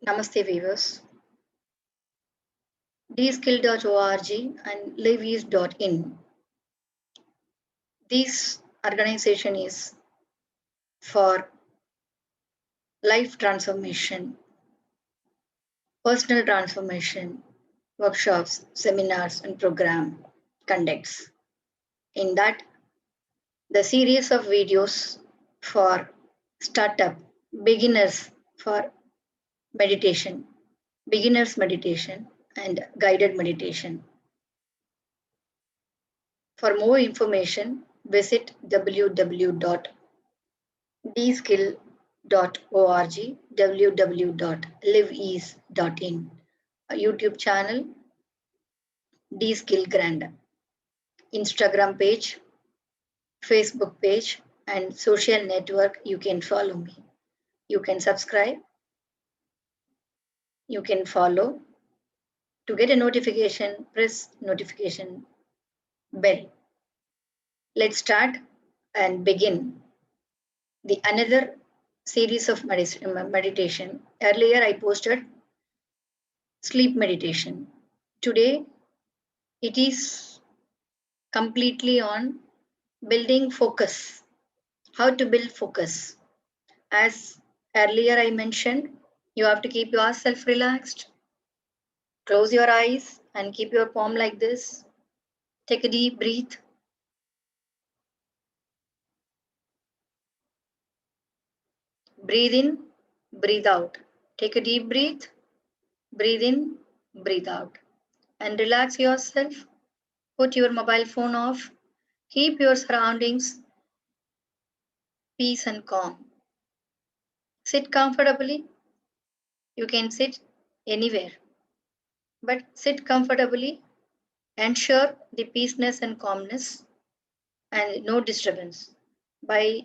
Namaste viewers. dskill.org and liveease.in. This organization is for life transformation, personal transformation, workshops, seminars, and program conducts. In that, the series of videos for startup beginners for meditation, beginners meditation, and guided meditation. For more information, visit www.dskill.org, www.liveease.in, a YouTube channel, dskill grand, Instagram page, Facebook page, and social network. You can follow me. You can subscribe. You can follow. To get a notification, press notification bell. Let's start and begin the another series of meditation. Earlier I posted sleep meditation. Today it is completely on building focus. How to build focus. As earlier I mentioned, you have to keep yourself relaxed. Close your eyes and keep your palm like this. Take a deep breath. Breathe in, breathe out. Take a deep breath. Breathe in, breathe out. And relax yourself. Put your mobile phone off. Keep your surroundings peace and calm. Sit comfortably. You can sit anywhere, but sit comfortably. Ensure the peaceness and calmness and no disturbance by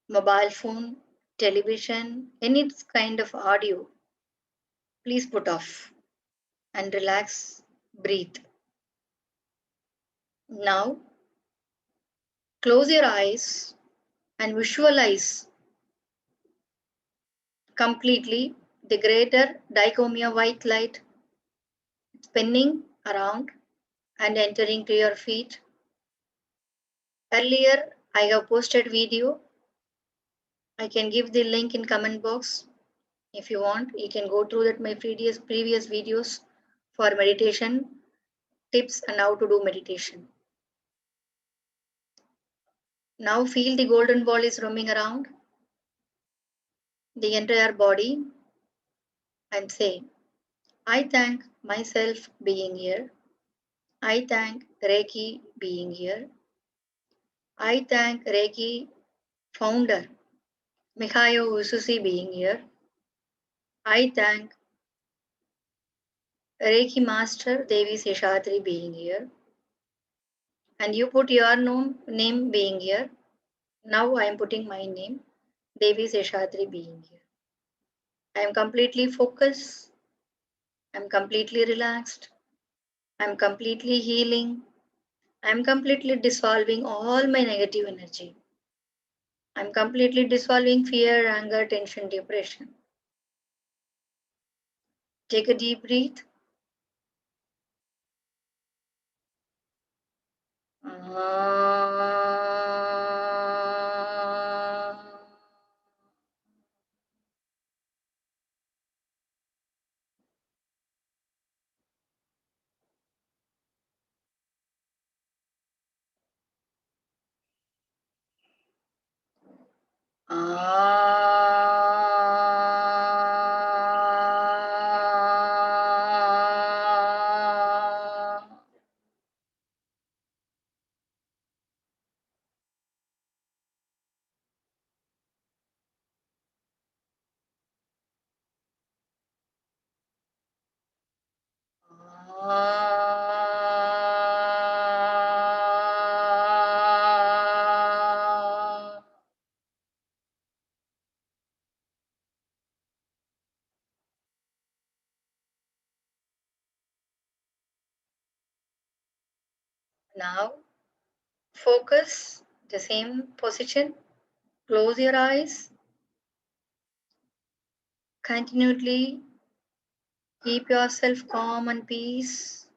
mobile phone, television, any kind of audio. Please put off and relax, breathe. Now, close your eyes and visualize completely the greater dichomia white light spinning around and entering to your feet. Earlier, I have posted video. I can give the link in comment box. If you want, you can go through that my previous videos for meditation tips and how to do meditation. Now feel the golden ball is roaming around the entire body and say, I thank myself being here. I thank Reiki being here. I thank Reiki founder Mihayo Ususi being here. I thank Reiki master Devi Seshatri being here. And you put your name being here. Now I am putting my name, Devi Seshatri being here. I am completely focused. I am completely relaxed. I am completely healing. I am completely dissolving all my negative energy. I am completely dissolving fear, anger, tension, depression. Take a deep breath. Now focus the same position. Close your eyes. Continually Keep yourself calm and peace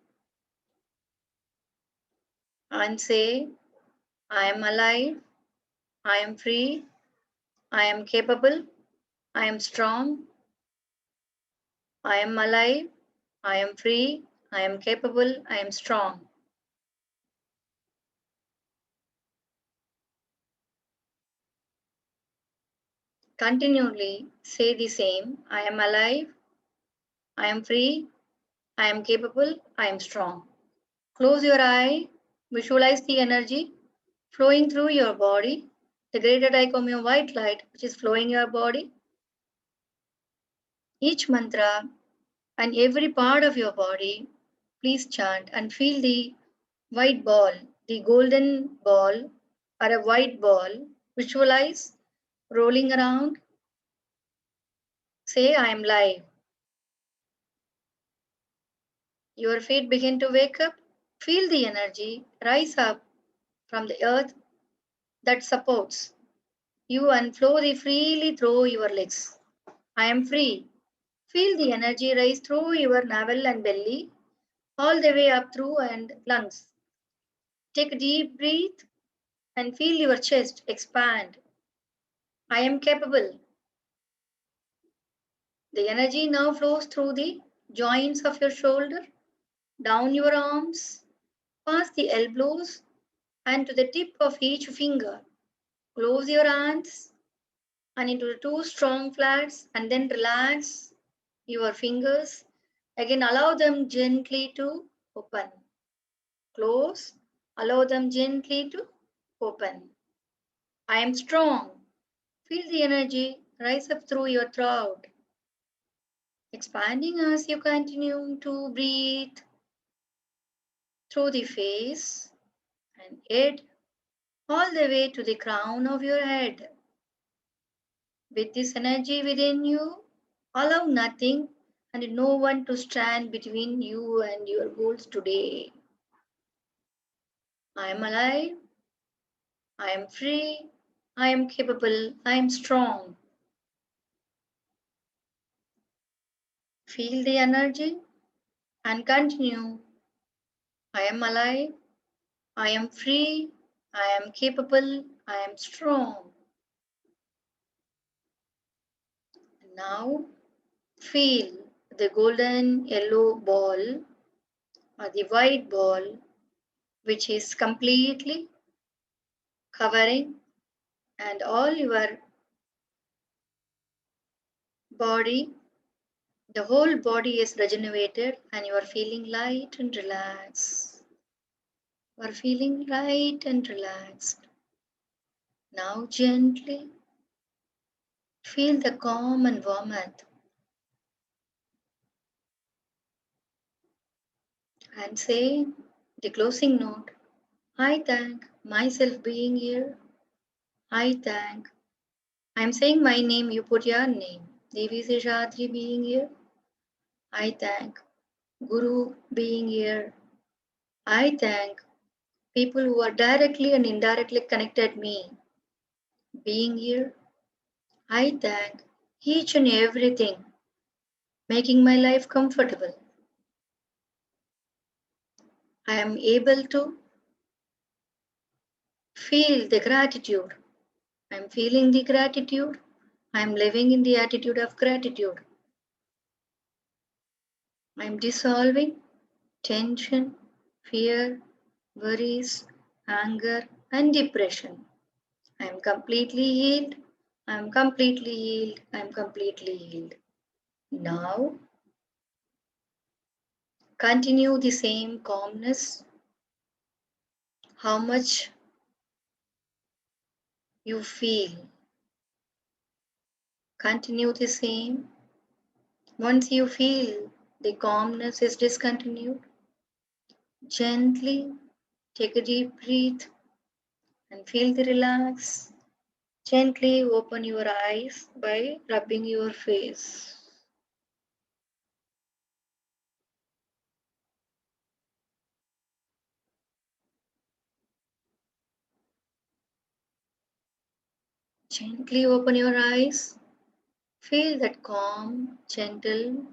and say, I am alive, I am free, I am capable, I am strong, I am alive, I am free, I am capable, I am strong. Continually say the same, I am alive, I am free, I am capable, I am strong. Close your eye, visualize the energy flowing through your body, the greater dichome white light which is flowing your body. Each mantra and every part of your body, please chant and feel the white ball, the golden ball or a white ball. Visualize rolling around. Say, I am live. Your feet begin to wake up. Feel the energy rise up from the earth that supports you and flow freely through your legs. I am free. Feel the energy rise through your navel and belly, all the way up through and lungs. Take a deep breath and feel your chest expand. I am capable. The energy now flows through the joints of your shoulder, down your arms, past the elbows, and to the tip of each finger. Close your hands and into the two strong flats, and then relax your fingers. Again, allow them gently to open. Close. Allow them gently to open. I am strong. Feel the energy rise up through your throat, expanding as you continue to breathe through the face and head all the way to the crown of your head. With this energy within you, allow nothing and no one to stand between you and your goals today. I am alive, I am free, I am capable, I am strong. Feel the energy and continue. I am alive, I am free, I am capable, I am strong. Now feel the golden yellow ball or the white ball which is completely covering and all your body, the whole body is regenerated and you are feeling light and relaxed. You are feeling light and relaxed. Now gently feel the calm and warmth and say the closing note. I thank myself being here. I thank. I'm saying my name, you put your name. Devi Seshadri being here. I thank Guru being here. I thank people who are directly and indirectly connected me being here. I thank each and everything making my life comfortable. I am able to feel the gratitude. I am feeling the gratitude. I am living in the attitude of gratitude. I am dissolving tension, fear, worries, anger, and depression. I am completely healed. I am completely healed. I am completely healed. Now, continue the same calmness. How much you feel. Continue the same. Once you feel the calmness is discontinued, gently take a deep breath and feel the relax. Gently open your eyes by rubbing your face. Gently open your eyes. Feel that calm, gentle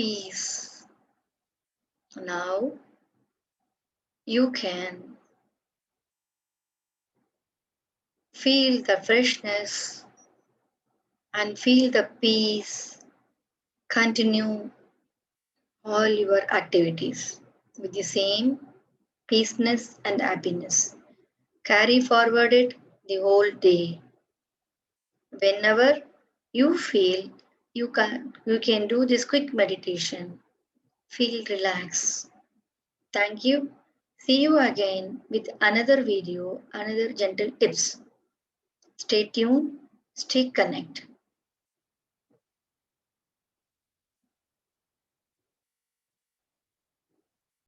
peace. Now you can feel the freshness and feel the peace. Continue all your activities with the same peaceness and happiness. Carry forward it the whole day. Whenever you feel you can do this quick meditation. Feel relaxed. Thank you. See you again with another video, another gentle tips. Stay tuned, stay connected.